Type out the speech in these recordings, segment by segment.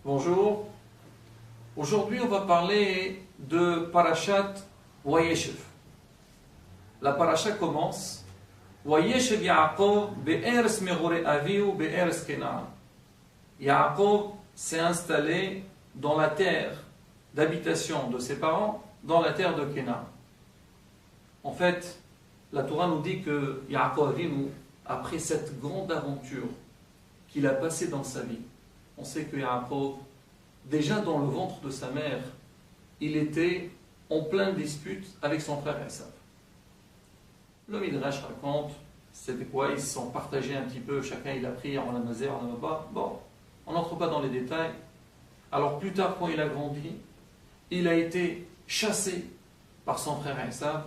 Bonjour. Aujourd'hui, on va parler de Parashat Wayeshev. La paracha commence Wayeshev Yaakov be'eres megore avihu be'eres Kenaan. Yaakov s'est installé dans la terre d'habitation de ses parents, dans la terre de Kenaan. En fait, la Torah nous dit que Yaakov Avinu, après cette grande aventure qu'il a passée dans sa vie, on sait que Yaakov, déjà dans le ventre de sa mère, il était en pleine dispute avec son frère Esav. Le Midrash raconte, c'était quoi? Ils se sont partagés un petit peu, chacun il a pris en la mazère, en la bas. Bon, on n'entre pas dans les détails. Alors plus tard, quand il a grandi, il a été chassé par son frère Esav.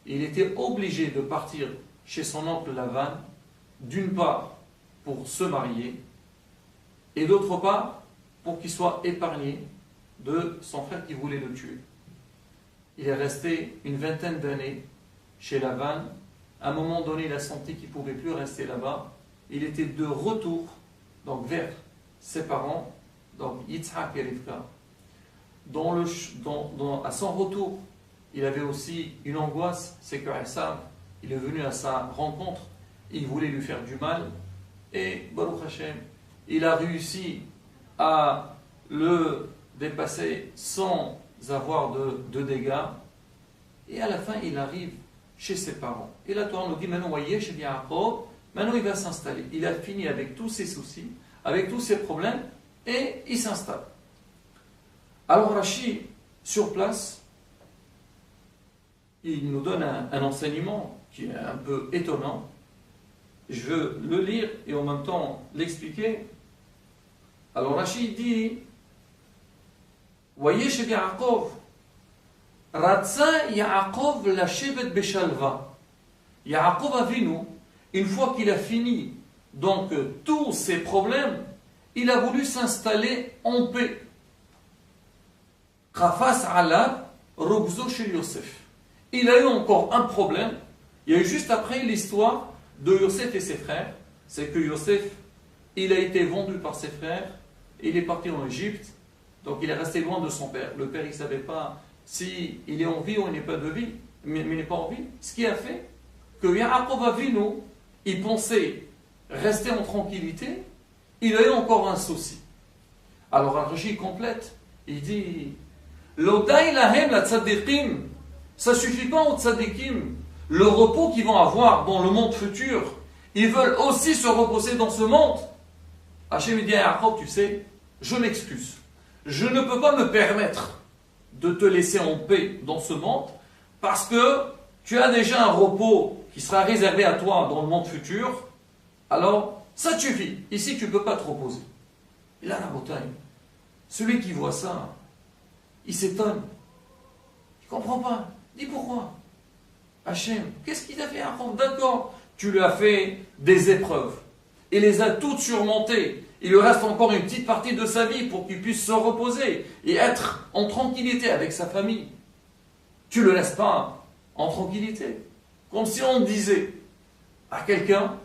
Il était obligé de partir chez son oncle Lavan, d'une part pour se marier, et d'autre part pour qu'il soit épargné de son frère qui voulait le tuer. Il est resté une vingtaine d'années chez Lavan. À un moment donné, il a senti qu'il ne pouvait plus rester là-bas. Il était de retour donc vers ses parents, donc Yitzhak et Rivka. À son retour, il avait aussi une angoisse, c'est que Esav, il est venu à sa rencontre, il voulait lui faire du mal, et Baruch Hashem, il a réussi à le dépasser sans avoir de dégâts, et à la fin, il arrive chez ses parents. Et la Torah nous dit, maintenant, voyez, chez Yaakov, maintenant il va s'installer. Il a fini avec tous ses soucis, avec tous ses problèmes, et il s'installe. Alors Rashi, sur place, il nous donne un enseignement qui est un peu étonnant. Je veux le lire et en même temps l'expliquer. Alors Rashi dit, voyez chez Yaakov, Ratza Yaakov lashevet beshalva. Yaakov Avinu, une fois qu'il a fini donc tous ses problèmes, il a voulu s'installer en paix. Khafas ala rogzo shel Yosef. Il a eu encore un problème. Il y a eu juste après l'histoire de Yosef et ses frères. C'est que Yosef, il a été vendu par ses frères. Il est parti en Égypte. Donc il est resté loin de son père. Le père, il ne savait pas s'il est en vie ou il n'est pas de vie. Mais il n'est pas en vie. Ce qui a fait que Yaakov Avinu, il pensait rester en tranquillité. Il a eu encore un souci. Alors un régime complète. Il dit L'odai lahem la tzadikim. Ça ne suffit pas aux tzadikim. Le repos qu'ils vont avoir dans le monde futur, ils veulent aussi se reposer dans ce monde. Hachem dit à Yaakov, tu sais, je m'excuse. Je ne peux pas me permettre de te laisser en paix dans ce monde parce que tu as déjà un repos qui sera réservé à toi dans le monde futur. Alors, ça te suffit. Ici, tu ne peux pas te reposer. Et là, la montagne, celui qui voit ça, il s'étonne. Il ne comprend pas. Dis pourquoi? Hachem, qu'est-ce qu'il a fait? D'accord, tu lui as fait des épreuves. Il les a toutes surmontées. Il lui reste encore une petite partie de sa vie pour qu'il puisse se reposer et être en tranquillité avec sa famille. Tu ne le laisses pas en tranquillité. Comme si on disait à quelqu'un,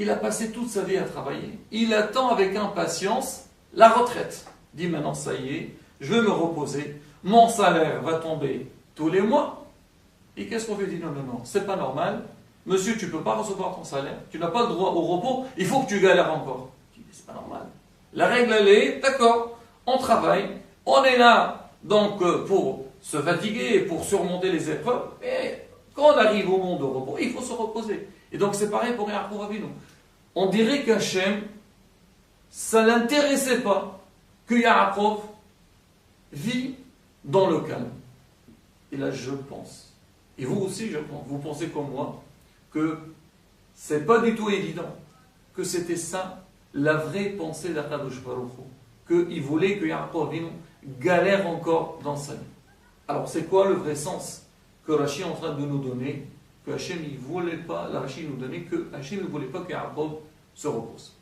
il a passé toute sa vie à travailler. Il attend avec impatience la retraite. Il dit maintenant, ça y est, je vais me reposer. Mon salaire va tomber tous les mois. Et qu'est-ce qu'on fait? Dit non, c'est pas normal. Monsieur, tu ne peux pas recevoir ton salaire. Tu n'as pas le droit au repos. Il faut que tu galères encore. Je dis, c'est pas normal. La règle, elle est, d'accord, on travaille. On est là, donc, pour se fatiguer, pour surmonter les épreuves. Et quand on arrive au monde de repos, il faut se reposer. Et donc, c'est pareil pour Yaakov Avinu. On dirait qu'Hachem, ça ne l'intéressait pas que Yaakov vit dans le calme. Et là, je pense, et vous aussi, je pense, vous pensez comme moi, que c'est pas du tout évident, que c'était ça, la vraie pensée d'Akadosh Baruch Hu, qu'il voulait que Yaakov Avinu galère encore dans sa vie. Alors, c'est quoi le vrai sens que Rashi est en train de nous donner, que Hachem ne voulait pas, la Rashi nous donnait, que Hachem ne voulait pas que Yaakov se repose.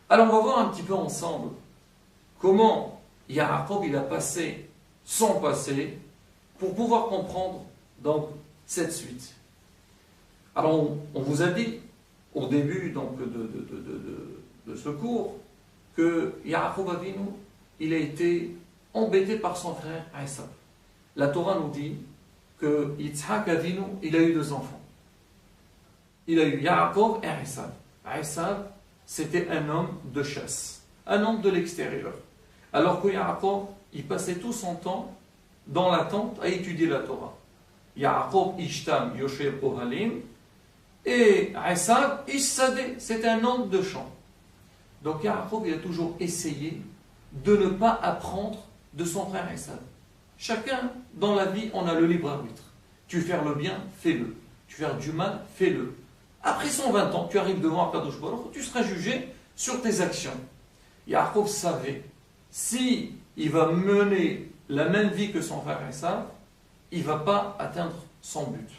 Alors, on va voir un petit peu ensemble comment Yaakov il a passé son passé pour pouvoir comprendre donc cette suite. Alors on vous a dit au début donc, de ce cours que Yaakov Avinu, il a été embêté par son frère Esav. La Torah nous dit que Yitzhak Avinu, il a eu 2 enfants. Il a eu Yaakov et Esav. Esav, c'était un homme de chasse, un homme de l'extérieur. Alors que Yaakov, il passait tout son temps dans la tente à étudier la Torah. Yaakov Ishtam Yoshev Ohalim et Esav Ishsadeh, c'était un homme de champ. Donc Yaakov, il a toujours essayé de ne pas apprendre de son frère Esav. Chacun dans la vie, on a le libre arbitre. Tu veux faire le bien, fais-le. Tu veux faire du mal, fais-le. Après 120 ans, tu arrives devant Akadosh Baruch Hu, tu seras jugé sur tes actions. Yaakov savait, si il va mener la même vie que son frère Esav, il ne va pas atteindre son but.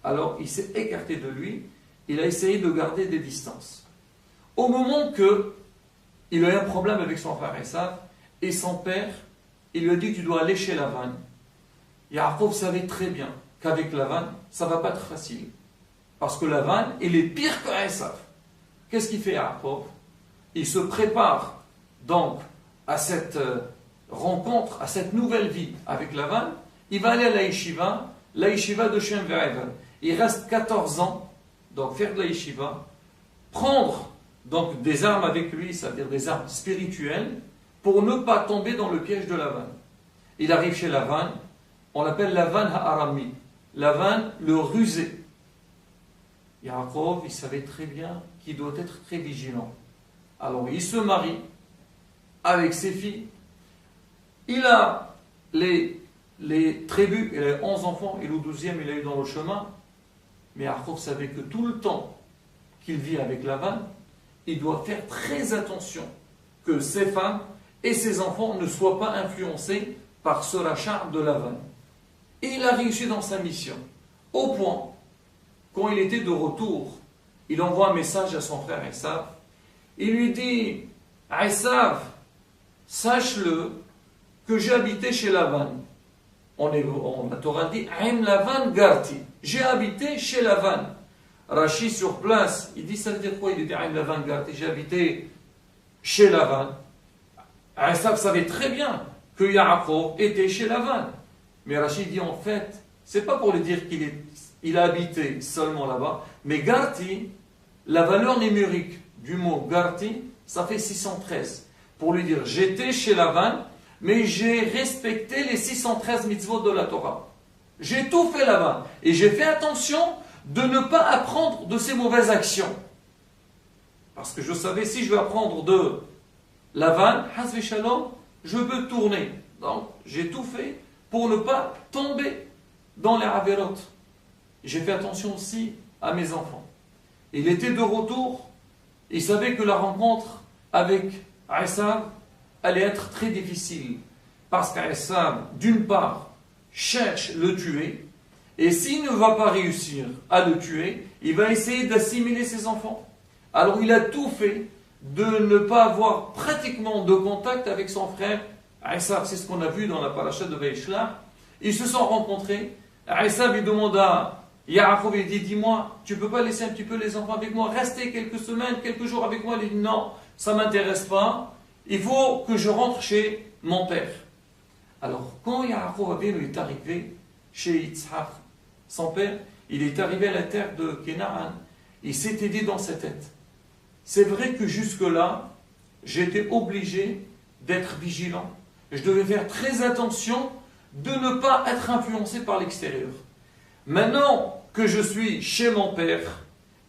Alors il s'est écarté de lui, il a essayé de garder des distances. Au moment qu'il a eu un problème avec son frère Esav, et son père, il lui a dit, tu dois aller chez Lavan. Yaakov savait très bien qu'avec Lavan, ça ne va pas être facile. Parce que Lavan, il est pire que Esav. Qu'est-ce qu'il fait Yaakov? Il se prépare donc à cette rencontre, à cette nouvelle vie avec Lavan. Il va aller à la yeshiva de Shem Ve'evel. Il reste 14 ans, donc faire de la yeshiva, prendre donc des armes avec lui, c'est-à-dire des armes spirituelles, pour ne pas tomber dans le piège de Lavan. Il arrive chez Lavan, on l'appelle Lavan Ha'arami, Lavan le rusé. Yaakov, il savait très bien qu'il doit être très vigilant. Alors il se marie avec ses filles. Il a les tribus, il a 11 enfants, et le 12e il a eu dans le chemin. Mais Yaakov savait que tout le temps qu'il vit avec Lavan, il doit faire très attention que ses femmes et ses enfants ne soient pas influencés par ce rachat de Lavan. Et il a réussi dans sa mission, au point, quand il était de retour, il envoie un message à son frère Esav. Il lui dit, Esav, sache-le que j'ai habité chez Lavan. La Torah dit, Aim Lavan Garti. J'ai habité chez Lavan. Rashi sur place, il dit, ça veut dire quoi? Il dit, Aim Lavan Garti. J'ai habité chez Lavan. Esav savait très bien que Yaakov était chez Lavan. Mais Rashi dit, en fait, c'est pas pour lui dire qu'il a habité seulement là-bas, mais Garti, la valeur numérique du mot Garti, ça fait 613. Pour lui dire, j'étais chez Lavan, mais j'ai respecté les 613 mitzvot de la Torah. J'ai tout fait là-bas. Et j'ai fait attention de ne pas apprendre de ces mauvaises actions. Parce que je savais, si je vais apprendre de Lavan, Hazvi Shalom, je peux tourner. Donc, j'ai tout fait pour ne pas tomber dans les avérotes. J'ai fait attention aussi à mes enfants. Il était de retour, il savait que la rencontre avec Esav allait être très difficile. Parce qu'Esav, d'une part, cherche le tuer, et s'il ne va pas réussir à le tuer, il va essayer d'assimiler ses enfants. Alors il a tout fait de ne pas avoir pratiquement de contact avec son frère Esav. C'est ce qu'on a vu dans la paracha de Vaishlach. Ils se sont rencontrés. Esav lui demande à Yaakov, il dit, dis-moi, tu ne peux pas laisser un petit peu les enfants avec moi, rester quelques semaines, quelques jours avec moi? Il dit, non, ça ne m'intéresse pas, il faut que je rentre chez mon père. Alors, quand Yaakov est arrivé chez Yitzhak, son père, il est arrivé à la terre de Canaan, il s'était dit dans sa tête, c'est vrai que jusque-là, j'étais obligé d'être vigilant, je devais faire très attention de ne pas être influencé par l'extérieur. Maintenant que je suis chez mon père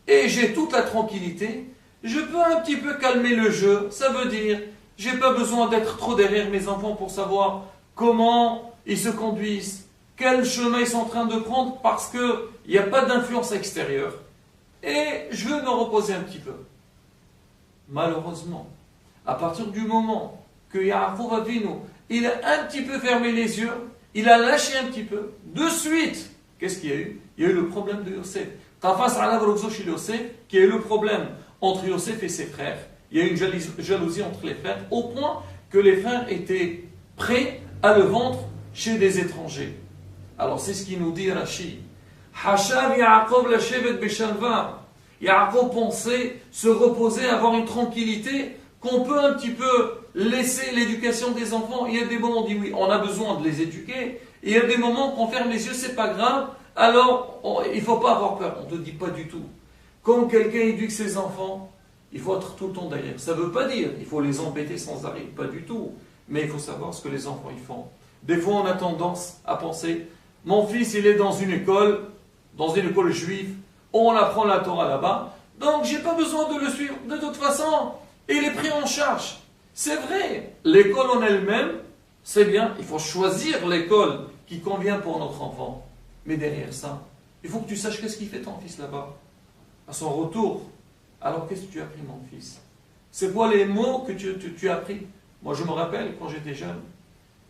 et j'ai toute la tranquillité, je peux un petit peu calmer le jeu. Ça veut dire, j'ai pas besoin d'être trop derrière mes enfants pour savoir comment ils se conduisent, quel chemin ils sont en train de prendre, parce qu'il n'y a pas d'influence extérieure. Et je veux me reposer un petit peu. Malheureusement, à partir du moment que Yaakov Avinu, il a un petit peu fermé les yeux, il a lâché un petit peu, de suite, qu'est-ce qu'il y a eu? Il y a eu le problème de Yosef. Tafas alav rogzo chez Yosef, qui a eu le problème entre Yosef et ses frères. Il y a eu une jalousie entre les frères, au point que les frères étaient prêts à le vendre chez des étrangers. Alors c'est ce qu'il nous dit Rashi. Hashav Yaakov lashevet beshalva. Yaakov pensait se reposer, avoir une tranquillité qu'on peut un petit peu laisser l'éducation des enfants. Il y a des moments où on dit oui, on a besoin de les éduquer. Et il y a des moments qu'on ferme les yeux, c'est pas grave. Alors, il ne faut pas avoir peur. On ne te dit pas du tout. Quand quelqu'un éduque ses enfants, il faut être tout le temps derrière. Ça ne veut pas dire il faut les embêter sans arrêt, pas du tout. Mais il faut savoir ce que les enfants y font. Des fois, on a tendance à penser, mon fils, il est dans une école juive, on apprend la Torah là-bas, donc j'ai pas besoin de le suivre. De toute façon, il est pris en charge. C'est vrai, l'école en elle-même, c'est bien, il faut choisir l'école qui convient pour notre enfant. Mais derrière ça, il faut que tu saches qu'est-ce qu'il fait ton fils là-bas. À son retour, alors qu'est-ce que tu as appris, mon fils? C'est quoi les mots que tu as appris? Moi, je me rappelle, quand j'étais jeune,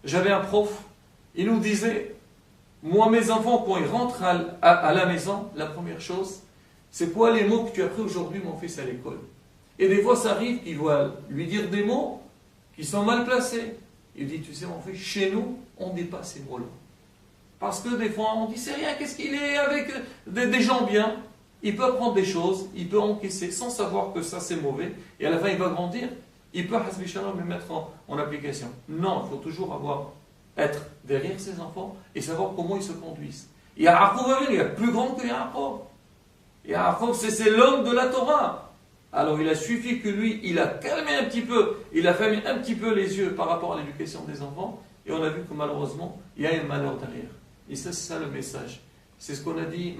j'avais un prof, il nous disait, moi, mes enfants, quand ils rentrent à la maison, la première chose, c'est quoi les mots que tu as appris aujourd'hui, mon fils, à l'école? Et des fois, ça arrive qu'il doit lui dire des mots qui sont mal placés. Il dit, tu sais, mon fils, chez nous, on ne dit pas ces mots-là. Parce que des fois, on dit, c'est rien, qu'est-ce qu'il est avec des gens bien? Il peut apprendre des choses, il peut encaisser sans savoir que ça, c'est mauvais. Et à la fin, il va grandir. Il peut, hasbi shalom, le mettre en application. Non, il faut toujours être derrière ses enfants et savoir comment ils se conduisent. Yaakov, il y a plus grand que Yaakov. Yaakov, c'est l'homme de la Torah. Alors il a suffi que lui, il a calmé un petit peu, il a fermé un petit peu les yeux par rapport à l'éducation des enfants, et on a vu que malheureusement, il y a un malheur derrière. Et ça, c'est ça le message. C'est ce qu'on a dit,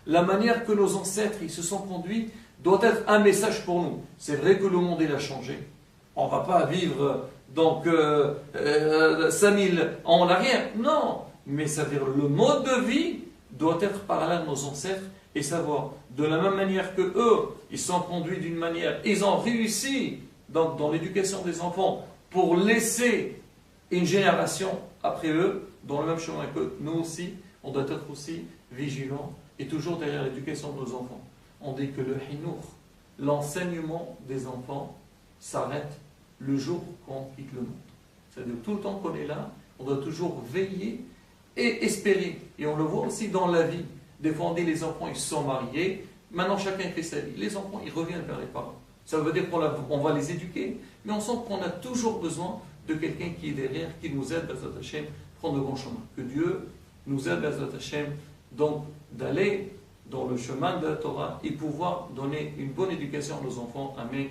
la manière que nos ancêtres ils se sont conduits doit être un message pour nous. C'est vrai que le monde il a changé. On ne va pas vivre donc 5000 ans en arrière. Non, mais ça veut dire le mode de vie doit être parallèle à nos ancêtres et savoir de la même manière que eux, ils sont conduits d'une manière, ils ont réussi dans l'éducation des enfants pour laisser une génération après eux dans le même chemin que nous aussi, on doit être aussi vigilants et toujours derrière l'éducation de nos enfants. On dit que le hinour, l'enseignement des enfants, s'arrête le jour qu'on quitte le monde. C'est-à-dire tout le temps qu'on est là, on doit toujours veiller et espérer. Et on le voit aussi dans la vie. Des fois on dit les enfants ils se sont mariés, maintenant chacun fait sa vie. Les enfants ils reviennent vers les parents. Ça veut dire qu'on va les éduquer, mais on sent qu'on a toujours besoin de quelqu'un qui est derrière, qui nous aide à prendre le bon chemin. Que Dieu nous aide à donc d'aller dans le chemin de la Torah et pouvoir donner une bonne éducation à nos enfants. Amen.